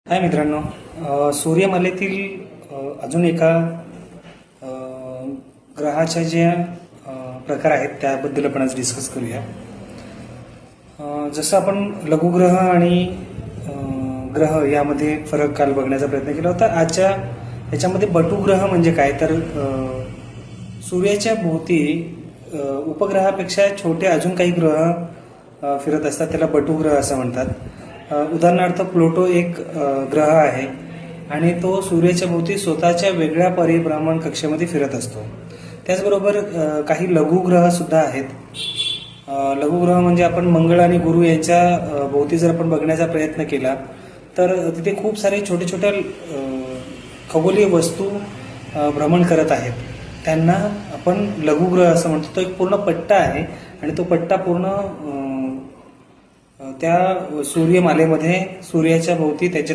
हाय मित्रांनो, सूर्यमालेतील अजून एका ग्रहाच्या ज्या प्रकार आहेत त्याबद्दल आपण आज डिस्कस करूया. जसं आपण लघुग्रह आणि ग्रह यामध्ये फरक काल बघण्याचा प्रयत्न केला होता. आजच्या याच्यामध्ये बटुग्रह म्हणजे काय, तर सूर्याच्या भोवती उपग्रहापेक्षा छोटे अजून काही ग्रह फिरत असतात, त्याला बटुग्रह असं म्हणतात. उदाहरणार्थ प्लुटो एक ग्रह आहे आणि तो सूर्याच्या भोवती स्वतःच्या वेगळ्या परिभ्रमण कक्षेमध्ये फिरत असतो. त्याचबरोबर काही लघुग्रह सुद्धा आहेत. लघुग्रह म्हणजे आपण मंगळ आणि गुरु यांच्या भोवती जर आपण बघण्याचा प्रयत्न केला तर तिथे खूप सारे छोटे छोट्या खगोलीय वस्तू भ्रमण करत आहेत. त्यांना आपण लघुग्रह असं म्हणतो. तो एक पूर्ण पट्टा आहे आणि तो पट्टा पूर्ण त्या सूर्यमालेमध्ये सूर्याच्या भोवती त्याच्या